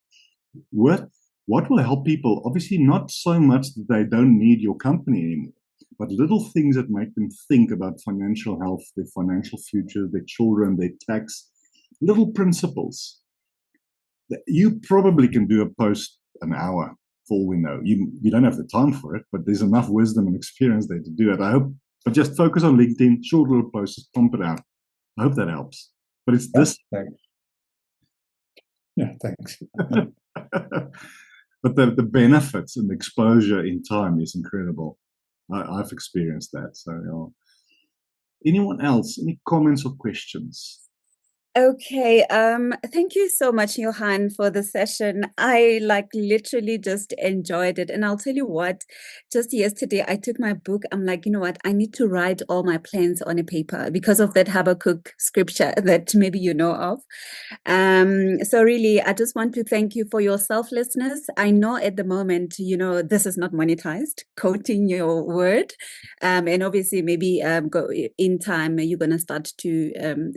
What will help people? Obviously, not so much that they don't need your company anymore, but little things that make them think about financial health, their financial future, their children, their tax, little principles. You probably can do a post an hour, for all we know. You don't have the time for it, but there's enough wisdom and experience there to do it. I hope, but just focus on LinkedIn, short little posts, just pump it out. I hope that helps. But it's this. Thanks. Yeah, thanks. But the benefits and the exposure in time is incredible. I've experienced that. So, anyone else? Any comments or questions? Okay, thank you so much, Johan, for the session. I literally just enjoyed it. And I'll tell you what, just yesterday I took my book. I'm like, you know what? I need to write all my plans on a paper because of that Habakkuk scripture that maybe you know of. So really, I just want to thank you for your selflessness. I know at the moment, this is not monetized, quoting your word. And obviously maybe in time, you're going to start to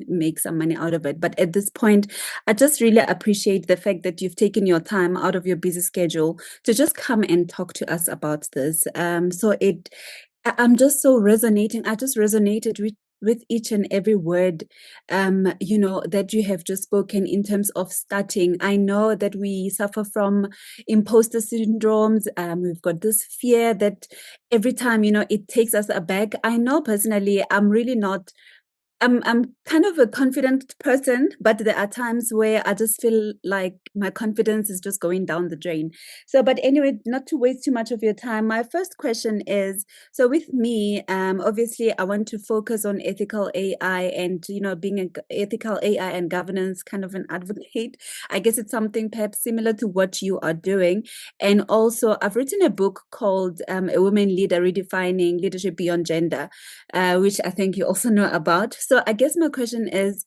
make some money out of it. But at this point, I just really appreciate the fact that you've taken your time out of your busy schedule to just come and talk to us about this. I'm just so resonating. I just resonated with each and every word, that you have just spoken in terms of starting. I know that we suffer from imposter syndromes. We've got this fear that every time, it takes us aback. I know personally, I'm really not. I'm kind of a confident person, but there are times where I just feel like my confidence is just going down the drain. So, but anyway, not to waste too much of your time, my first question is, so with me, obviously I want to focus on ethical AI and, being an ethical AI and governance kind of an advocate. I guess it's something perhaps similar to what you are doing. And also I've written a book called A Woman Leader, Redefining Leadership Beyond Gender, which I think you also know about. So I guess my question is,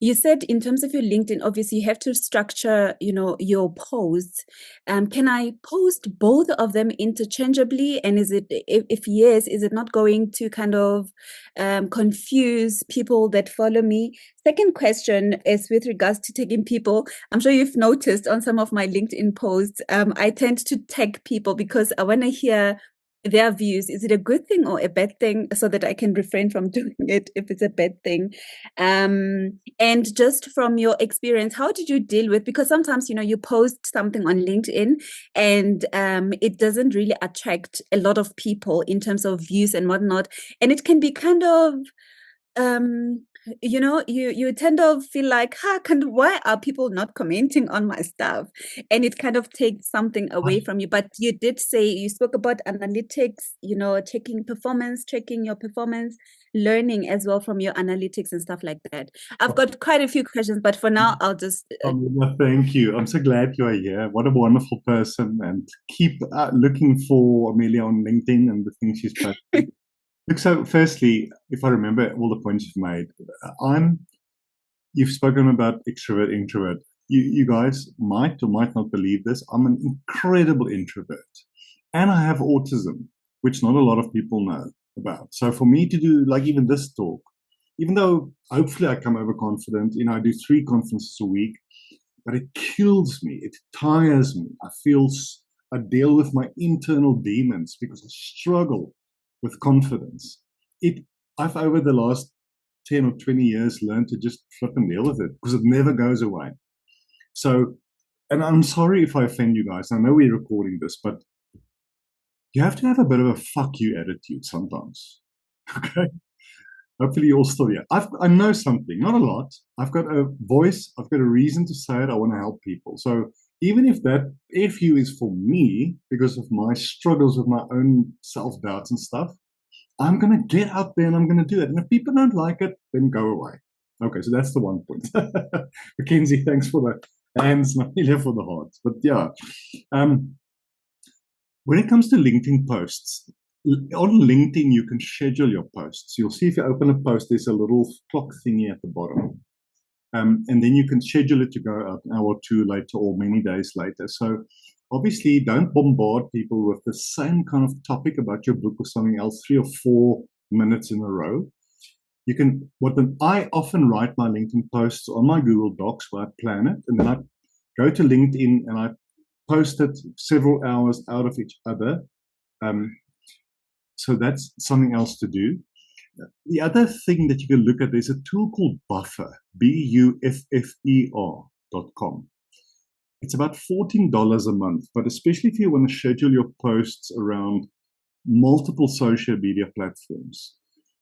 you said in terms of your LinkedIn, obviously you have to structure, your posts. Can I post both of them interchangeably? And is it, if yes, is it not going to kind of confuse people that follow me? Second question is with regards to tagging people. I'm sure you've noticed on some of my LinkedIn posts, I tend to tag people because I want to hear their views. Is it a good thing or a bad thing, so that I can refrain from doing it if it's a bad thing? And just from your experience, how did you deal with, because sometimes, you post something on LinkedIn and it doesn't really attract a lot of people in terms of views and whatnot. And it can be kind of you tend to feel like, why are people not commenting on my stuff? And it kind of takes something away from you. But you did say, you spoke about analytics, checking your performance, learning as well from your analytics and stuff like that. I've got quite a few questions, but for now, I'll just... Thank you. I'm so glad you are here. What a wonderful person. And keep looking for Amelia on LinkedIn and the things she's posting. Look, so firstly, if I remember all the points you've made, you've spoken about extrovert, introvert. You guys might or might not believe this. I'm an incredible introvert. And I have autism, which not a lot of people know about. So for me to do like even this talk, even though hopefully I come over confident, I do 3 conferences a week, but it kills me. It tires me. I deal with my internal demons because I struggle with confidence. I've over the last 10 or 20 years learned to just flip and deal with it because it never goes away. So, and I'm sorry if I offend you guys. I know we're recording this, but you have to have a bit of a fuck you attitude sometimes. Okay? Hopefully you're all still here. I know something, not a lot. I've got a voice. I've got a reason to say it. I want to help people. So even if that FU is for me, because of my struggles with my own self-doubts and stuff, I'm going to get out there and I'm going to do it. And if people don't like it, then go away. Okay, so that's the one point. Mackenzie, thanks for the hands, Naila for the hearts. But yeah, when it comes to LinkedIn posts, on LinkedIn, you can schedule your posts. You'll see if you open a post, there's a little clock thingy at the bottom. And then you can schedule it to go out an hour or 2 later or many days later. So obviously, don't bombard people with the same kind of topic about your book or something else 3 or 4 minutes in a row. I often write my LinkedIn posts on my Google Docs where I plan it, and then I go to LinkedIn and I post it several hours out of each other. So that's something else to do. The other thing that you can look at, there's a tool called Buffer, BUFFER.com. It's about $14 a month, but especially if you want to schedule your posts around multiple social media platforms,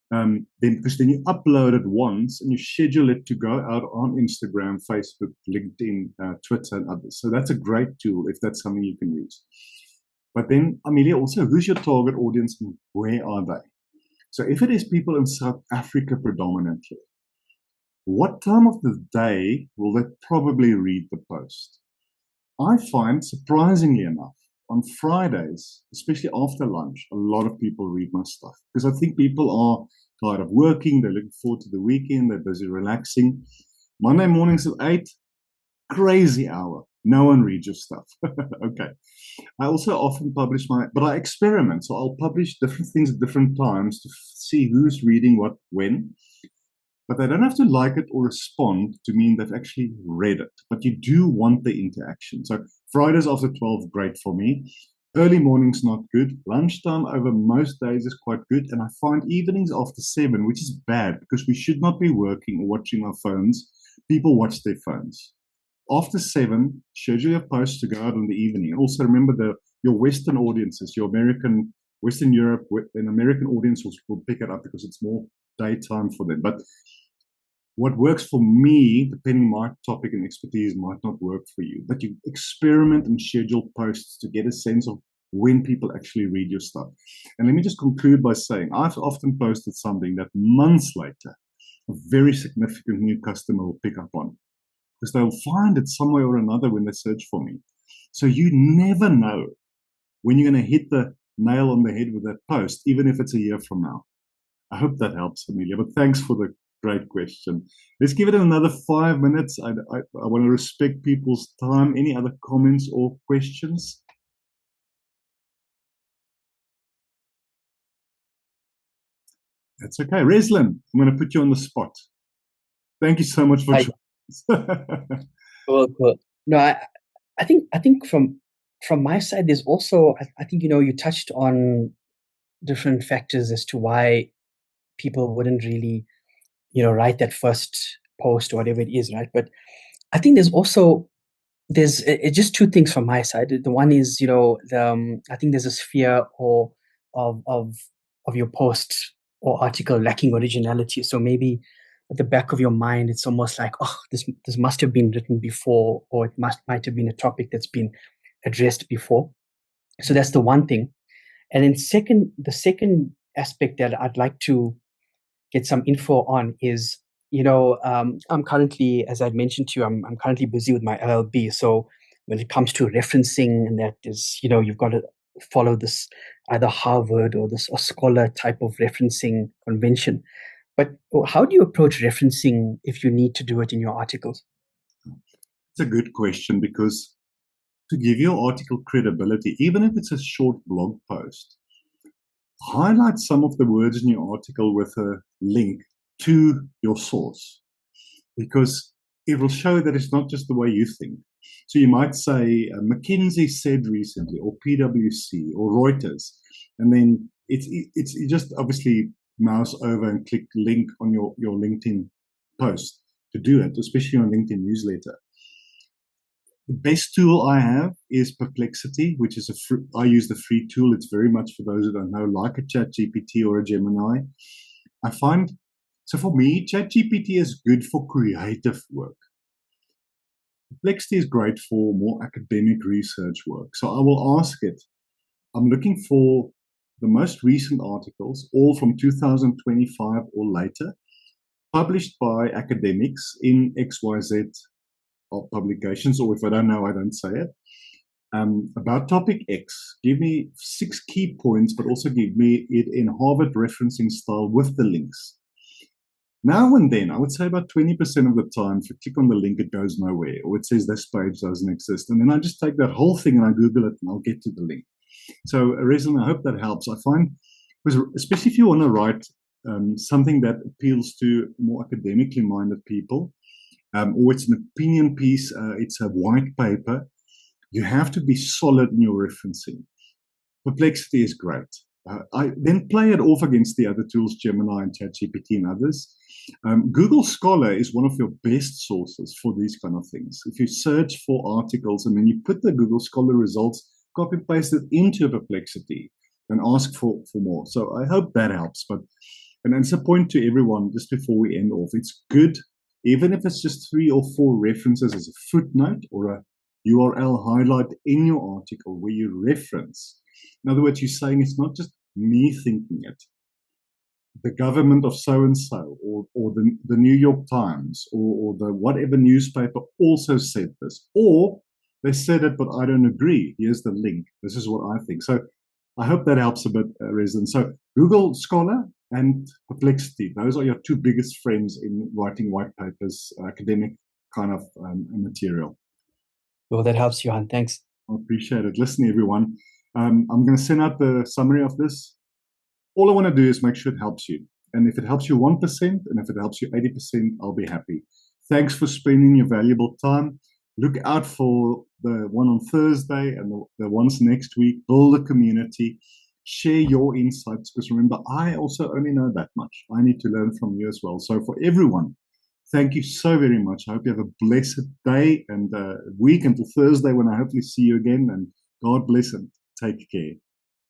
because then you upload it once and you schedule it to go out on Instagram, Facebook, LinkedIn, Twitter, and others. So that's a great tool if that's something you can use. But then, Amelia, also, who's your target audience and where are they? So if it is people in South Africa predominantly, what time of the day will they probably read the post? I find, surprisingly enough, on Fridays, especially after lunch, a lot of people read my stuff because I think people are tired of working, they're looking forward to the weekend, they're busy relaxing. Monday mornings at 8, crazy hour. No one reads your stuff. Okay. I also often publish but I experiment. So I'll publish different things at different times to see who's reading what when. But they don't have to like it or respond to mean they've actually read it. But you do want the interaction. So Fridays after 12, great for me. Early mornings, not good. Lunchtime over most days is quite good. And I find evenings after 7, which is bad because we should not be working or watching our phones. People watch their phones. After 7, schedule your posts to go out in the evening. And also remember your Western audiences, your Western Europe, and American audiences will pick it up because it's more daytime for them. But what works for me, depending on my topic and expertise, might not work for you. But you experiment and schedule posts to get a sense of when people actually read your stuff. And let me just conclude by saying I've often posted something that months later, a very significant new customer will pick up on because they'll find it somewhere or another when they search for me. So you never know when you're going to hit the nail on the head with that post, even if it's a year from now. I hope that helps, Amelia. But thanks for the great question. Let's give it another 5 minutes. I want to respect people's time. Any other comments or questions? That's okay. Reslin, I'm going to put you on the spot. Thank you so much for joining us. Cool. No, I think from my side, there's also, I think, you touched on different factors as to why people wouldn't really, write that first post or whatever it is, right? But I think there's just 2 things from my side. The one is, I think there's this fear of your post or article lacking originality. So maybe at the back of your mind, it's almost like, oh, this must have been written before, or it might have been a topic that's been addressed before. So that's the one thing. And then the second aspect that I'd like to get some info on is, I'm currently, as I mentioned to you, I'm currently busy with my LLB. So when it comes to referencing, and that is, you've got to follow this either Harvard or Scholar type of referencing convention. But how do you approach referencing if you need to do it in your articles? It's a good question, because to give your article credibility, even if it's a short blog post, highlight some of the words in your article with a link to your source, because it will show that it's not just the way you think. So you might say McKinsey said recently, or PwC, or Reuters, and then it's you just obviously mouse over and click link on your LinkedIn post to do it, especially on LinkedIn newsletter. The best tool I have is Perplexity, which is I use the free tool. It's very much for those who don't know, like a ChatGPT or a Gemini. So for me, ChatGPT is good for creative work. Perplexity is great for more academic research work. So I will ask it, I'm looking for the most recent articles, all from 2025 or later, published by academics in XYZ publications, or if I don't know, I don't say it, about topic X. Give me 6 key points, but also give me it in Harvard referencing style with the links. Now and then, I would say about 20% of the time, if you click on the link, it goes nowhere, or it says this page doesn't exist. And then I just take that whole thing and I Google it and I'll get to the link. So, Rezan, I hope that helps. I find, especially if you want to write something that appeals to more academically minded people, or it's an opinion piece, it's a white paper, you have to be solid in your referencing. Perplexity is great. I then play it off against the other tools, Gemini and ChatGPT and others. Google Scholar is one of your best sources for these kind of things. If you search for articles and then you put the Google Scholar results, copy paste it into Perplexity and ask for more. So I hope that helps. And it's a point to everyone just before we end off. It's good, even if it's just 3 or 4 references as a footnote or a URL highlight in your article where you reference. In other words, you're saying it's not just me thinking it. The government of so-and-so, or the New York Times, or the whatever newspaper also said this. Or they said it, but I don't agree. Here's the link. This is what I think. So I hope that helps a bit, Rezan. So Google Scholar and Perplexity, those are your 2 biggest friends in writing white papers, academic kind of material. Well, that helps, Johan. Thanks. I appreciate it. Listen, everyone, I'm going to send out the summary of this. All I want to do is make sure it helps you. And if it helps you 1%, and if it helps you 80%, I'll be happy. Thanks for spending your valuable time. Look out for the one on Thursday and the ones next week. Build a community. Share your insights, because remember, I also only know that much. I need to learn from you as well. So for everyone, thank you so very much. I hope you have a blessed day and week until Thursday when I hopefully see you again. And God bless and take care.